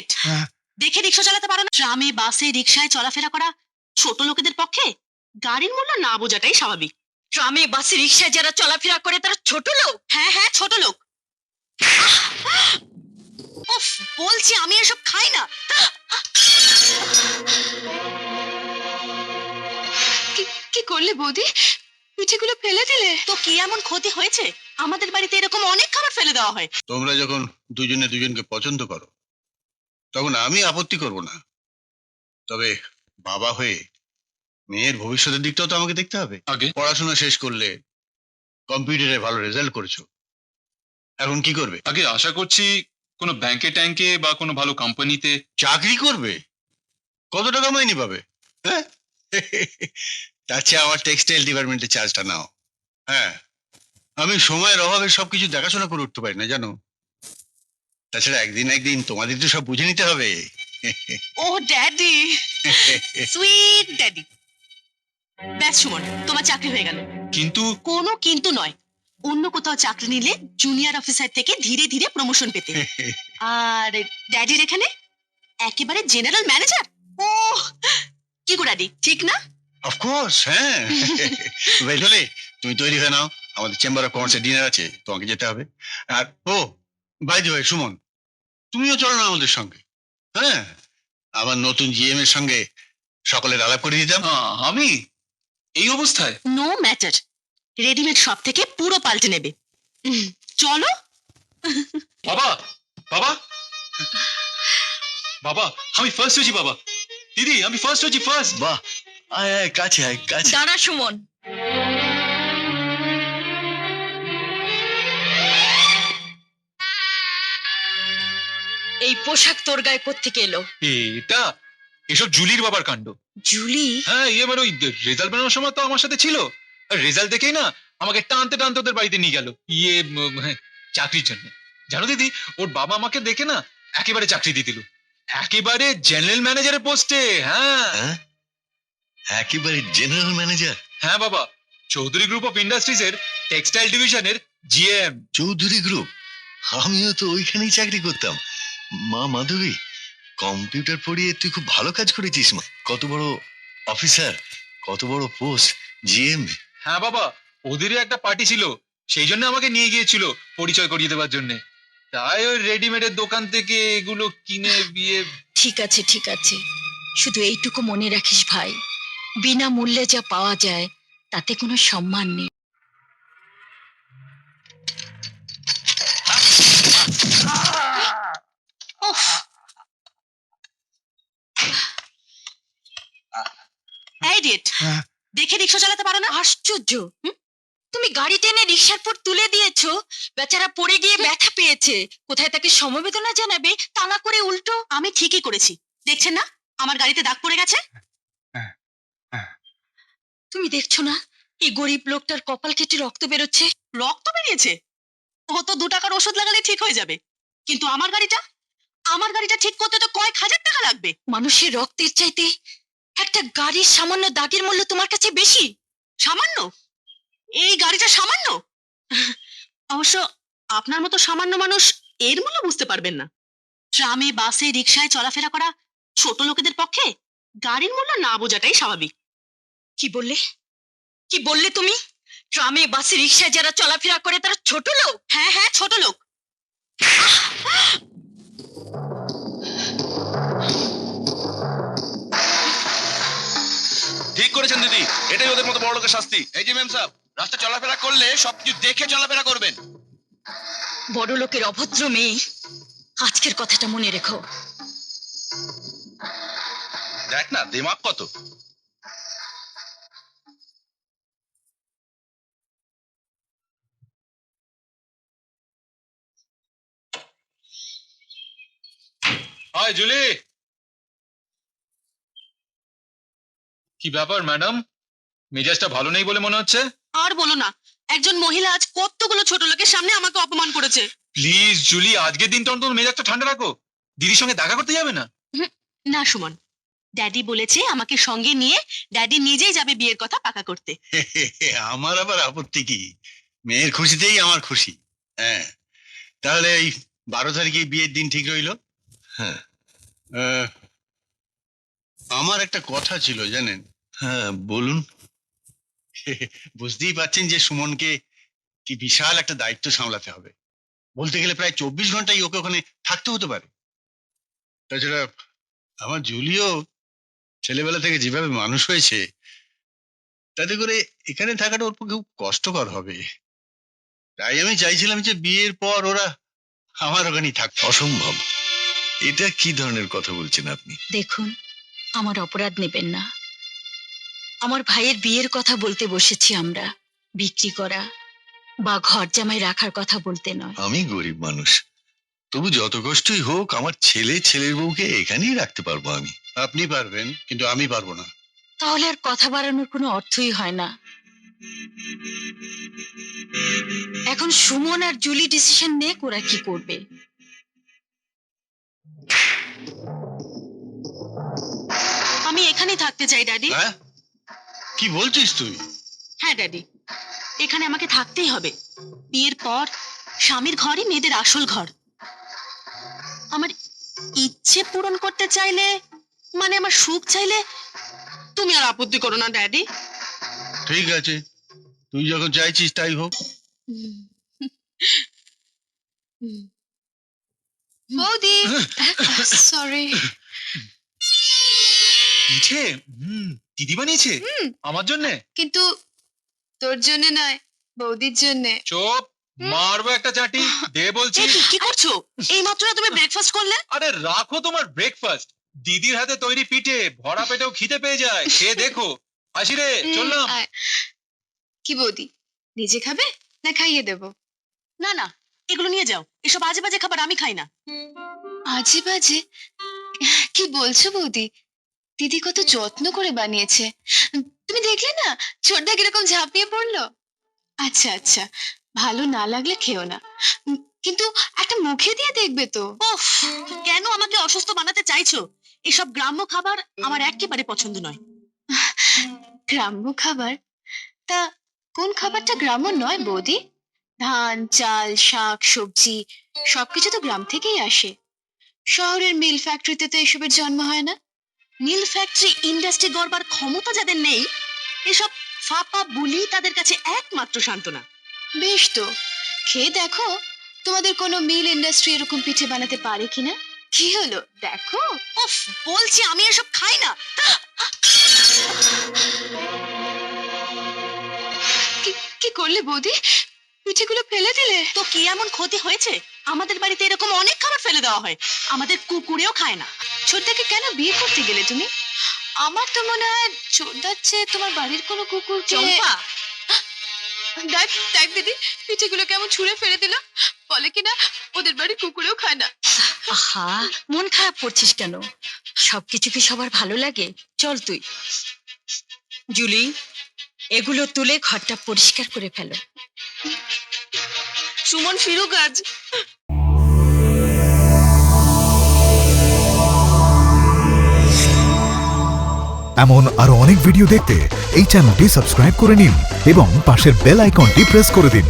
Idiot, দেখে রিক্সা চালাতে পারো না? ট্রামে বাসে রিক্সায় চলাফেরা করা ছোট লোকেদের পক্ষে গাড়ির মূল্য না বোঝাটাই স্বাভাবিক। ট্রামে বাসে রিক্সায় যারা চলাফেরা করে তারা ছোট লোক? হ্যাঁ হ্যাঁ, ছোট লোক। উফ, বলছি আমি এসব খাই না। কি করলে বৌদি? পিঠেগুলো ফেলে দিলে তো? কি এমন ক্ষতি হয়েছে? আমাদের বাড়িতে এরকম অনেক খাবার ফেলে দেওয়া হয়। তোমরা যখন দুজনে দুজনকে পছন্দ করো তখন আমি আপত্তি করব না, তবে বাবা হয়ে মেয়ের ভবিষ্যতের দিকটাও তো আমাকে দেখতে হবে। আগে পড়াশোনা শেষ করলে, কম্পিউটারে ভালো রেজাল্ট করেছো, এখন কি করবে? আগে আশা করছি কোনো ব্যাংকে ট্যাঙ্কে বা কোনো ভালো কোম্পানিতে চাকরি করবে? কত টাকা মাইনে পাবে? হ্যাঁ, তার চেয়ে আমার টেক্সটাইল ডিপার্টমেন্টে চার্জটা নাও। হ্যাঁ, আমি সময়ের অভাবে সবকিছু দেখাশোনা করে উঠতে পারি না জানো। তাছাড়া একদিন একদিন তোমাদের তো সব বুঝে নিতে হবে। ও ড্যাডি, সুইট ড্যাডি। ব্যাস সুমন, তোমার চাকরি হয়ে গেল। কিন্তু কোনো কিন্তু নয়, অন্য কোথাও চাকরি নিলে জুনিয়র অফিসার থেকে ধীরে ধীরে প্রমোশন পেতে। আর ড্যাডির এখানে একেবারে জেনারেল ম্যানেজার। ও কি গো ড্যাডি, ঠিক না? অফকোর্স, হ্যাঁ। বেললে তুমি তৈরি হয়ে নাও, আমাদের চেম্বার অফ কমার্সে ডিনার আছে, তোমাকে যেতে হবে। আর ও বাই দ্য ওয়ে সুমন, তুমিও চলো না আমাদের সঙ্গে। হ্যাঁ, আমার নতুন জিএম এর সঙ্গে সকলের আলাপ করে দিতাম। আমি এই অবস্থায়? নো ম্যাটার, রেডিমেড শপ থেকে পুরো পাল্টে নেবে। চলো। বাবা, বাবা, বাবা, আমি ফার্স্ট হয়েছি। বাবা, দিদি, আমি ফার্স্ট হয়েছি, ফার্স্ট। বাহ, আয় আয়, কাছে আয়, কাছে। দাঁড়া সুমন, এই পোশাক তোর গায়ে কোত্থেকে এলো? এটা এসব জুলির বাবার কাণ্ড। জুলি? হ্যাঁ, এবার ওই রেজাল্ট বানানোর সময় তো আমার সাথে ছিল, আর রেজাল্ট দেখেই না আমাকে টানতে টানতে ওদের বাড়িতে নিয়ে গেল চাকরির জন্য। জানো দিদি, ওর বাবা আমাকে দেখে না একেবারে চাকরি দিয়ে দিল, একেবারে জেনারেল ম্যানেজারের পোস্টে। হ্যাঁ, একেবারে জেনারেল ম্যানেজার? হ্যাঁ বাবা, চৌধুরী গ্রুপ অফ ইন্ডাস্ট্রিজ এর টেক্সটাইল ডিভিশনের জিএম। চৌধুরী গ্রুপ? আমিও তো ওইখানেই চাকরি করতাম। মা মাধবী, কম্পিউটার পড়িয়ে তুই খুব ভালো কাজ করেছিস মা। কত বড় অফিসার, কত বড় পোস্ট, জিএম। হ্যাঁ বাবা, ওদেরই একটা পার্টি ছিল, সেই জন্য আমাকে নিয়ে গিয়েছিল পরিচয় করিয়ে দেওয়ার জন্য। তাই ওই রেডিমেডের দোকান থেকে এগুলো কিনে বিয়ে। ঠিক আছে ঠিক আছে, শুধু এইটুকু মনে রাখিস ভাই, বিনা মূল্যে যা পাওয়া যায় তাতে কোনো সম্মান নেই। ইডিয়েট, দেখে রিক্সা চালাতে পারো না? আশ্চর্য, তুমি গাড়ি টেনে রিক্সার পর তুলে দিয়েছো, বেচারা পড়ে গিয়ে ব্যথা পেয়েছে, কোথায় তাকে সমবেদনা জানাবে তা না করে উল্টো। আমি ঠিকই করেছি, দেখছেন না আমার গাড়িতে দাগ পড়ে গেছে? তুমি দেখছো না এই গরিব লোকটার কপাল কেটে রক্ত বেরোচ্ছে? রক্ত বেরিয়েছে? ও তো 2 টাকার ওষুধ লাগালে ঠিক হয়ে যাবে, কিন্তু আমার গাড়িটা ঠিক করতে তো কয়েক হাজার টাকা লাগবে। মানুষের রক্তের চাইতে একটা গাড়ির সামান্য দাগের মূল্য তোমার কাছে বেশি? সামান্য? এই গাড়িটা সামান্য? অবশ্য আপনার মতো সামান্য মানুষ এর মূল্য বুঝতে পারবেন না। ট্রামে বাসে রিক্সায় চলাফেরা করা ছোট লোকেদের পক্ষে গাড়ির মূল্য না বোঝাটাই স্বাভাবিক। কি বললে? কি বললে তুমি? ট্রামে বাসে রিক্সায় যারা চলাফেরা করে তারা ছোট লোক? হ্যাঁ হ্যাঁ, ছোট লোক। ঠিক করেছেন দিদি, এটাই ওদের মতো বড় লোকের শাস্তি। এই যে ম্যাম সাহেব, রাস্তা চলাফেরা করলে সবকিছু দেখে চলাফেরা করবেন। বড় লোকের অভদ্র মেয়ে, আজকের কথাটা মনে রেখো। দেখ না দিমাগ কত। Hi Julie. কি ব্যাপার ম্যাডাম, মেজাজটা ভালো নেই বলে মনে হচ্ছে? আর বলো না, একজন মহিলা আজ কতগুলো ছোট লোকের সামনে আমাকে অপমান করেছে। প্লিজ জুলি, আজকের দিনটা অন্তত মেজাজটা ঠান্ডা রাখো। দিদির সঙ্গে দেখা করতে যাবে না? না সুমন, ড্যাডি বলেছে আমাকে সঙ্গে নিয়ে ড্যাডি নিজেই যাবে বিয়ের কথা পাকা করতে। আমার আবার আপত্তি কি? মেয়ের খুশিতেই আমার খুশি। হ্যাঁ, তাহলে এই 12 তারিখে বিয়ের দিন ঠিক রইলো। হ্যাঁ, আমার একটা কথা ছিল জানেন। হ্যাঁ বলুন। বুঝতেই পারছেন যে সুমনকে কি বিশাল একটা দায়িত্ব সামলাতে হবে। বলতে গেলে প্রায় 24 ঘন্টাই ওকে ওখানে থাকতে হতে পারে। তাছাড়া আমার জুলিও ছেলেবেলা থেকে যেভাবে মানুষ হয়েছে, তাতে করে এখানে থাকাটা ওর পক্ষে খুব কষ্টকর হবে। তাই আমি চাইছিলাম যে বিয়ের পর ওরা আমার ওখানেই থাকতো। অসম্ভব। এটা কি ধরনের কথা বলছেন আপনি? দেখুন, আমার অপরাধ নেবেন না। আমার ভাইয়ের বিয়ের কথা বলতে বসেছি আমরা, বিক্রি করা বা ঘর জামাই রাখার কথা বলতে নয়। আমি গরিব মানুষ, তবু যত কষ্টই হোক আমার ছেলের বউকে এখানেই রাখতে পারবো আমি। আপনি পারবেন, কিন্তু আমি পারবো না। তাহলে আর কথা বাড়ানোর কোনো অর্থই হয় না। এখন সুমন আর জুলি ডিসিশন নে ওরা কি করবে। আমি এখানেই থাকতে চাই ড্যাডি। হ্যাঁ, কি বলছিস তুই? হ্যাঁ ড্যাডি, এখানে আমাকে থাকতেই হবে। বিয়ের পর স্বামীর ঘরই মেয়েদের আসল ঘর। আমার ইচ্ছে পূরণ করতে চাইলে, মানে আমার সুখ চাইলে, তুমি আর আপত্তি করো না ড্যাডি। ঠিক আছে, তুই যখন চাইছিস তাই হোক। বৌদি, সরি। পিঠে দিদি বানিয়েছে আমার জন্য। কিন্তু তোর জন্য নয়, বৌদির জন্য। চোপ, মারবো একটা চাটি। দে বলছি। এ কি করছো? এই মাত্র তুমি ব্রেকফাস্ট করলে? আরে রাখো তোমার ব্রেকফাস্ট, দিদির হাতে তৈরি পিঠে ভরা পেটেও খিদে পেয়ে যায়। খেয়ে দেখো। আসি রে, চললাম। কি বৌদি, নিজে খাবে না খাইয়ে দেবো? না না, এগুলো নিয়ে যাও। এসব আজে বাজে খাবার আমি খাই না। আজে বাজে কি বলছো বৌদি? দিদি কত যত্ন করে বানিয়েছে, তুমি দেখলে না ছোটদা কিরকম ঝাঁপিয়ে পড়লো। আচ্ছা আচ্ছা, ভালো না লাগলে খেও না, কিন্তু একটা মুখে দিয়ে দেখবে তো। উফ, কেন আমাকে অসুস্থ বানাতে চাইছো? এসব গ্রাম্য খাবার আমার একেবারে পছন্দ নয়। গ্রাম্য খাবার? তা কোন খাবারটা গ্রাম্য নয় বৌদি? ধান, চাল, শাক, সবজি সবকিছু তো গ্রাম থেকেই আসে। শহরের মিল ফ্যাক্টরিতে তো এসবের জন্ম হয় না। মিল ফ্যাক্টরি, ইন্ডাস্ট্রি গড়বার ক্ষমতা যাদের নেই, এসব ফাপা বুলি তাদের কাছে একমাত্র সান্ত্বনা। বেশ তো, খেয়ে দেখো তোমাদের কোনো মিল ইন্ডাস্ট্রি এরকম পিঠে বানাতে পারে কিনা। কি হলো দেখো। উফ, বলছি আমি এসব খাই না। কি করলে বৌদি? পিঠেগুলো ফেলে দিলে? তো কি এমন ক্ষতি হয়েছে? আমাদের বাড়িতে এরকম অনেক খাবার ফেলে দেওয়া হয়, আমাদের কুকুরেও খায় না। ছোটদাকে কেন বিয়ে করতে গেলে তুমি? আমার তো মনে হয় ছোটদার চেয়ে তোমার বাড়ির কোনো কুকুর। চম্পা, দেখ দেখ দিদি, পিঠেগুলো কেমন ছুঁড়ে ফেলে দিল। বলে কিনা ওদের বাড়ির কুকুরেও খায় না। আহা, মন খারাপ করছিস কেন? সবকিছু কি সবার ভালো লাগে? চল তুই। জুলি, এগুলো তুলে ঘরটা পরিষ্কার করে ফেলো। সুমন ফিরুক আজ। এমন আরো অনেক ভিডিও দেখতে এই চ্যানেলটি সাবস্ক্রাইব করে নিন এবং পাশের বেল আইকনটি প্রেস করে দিন।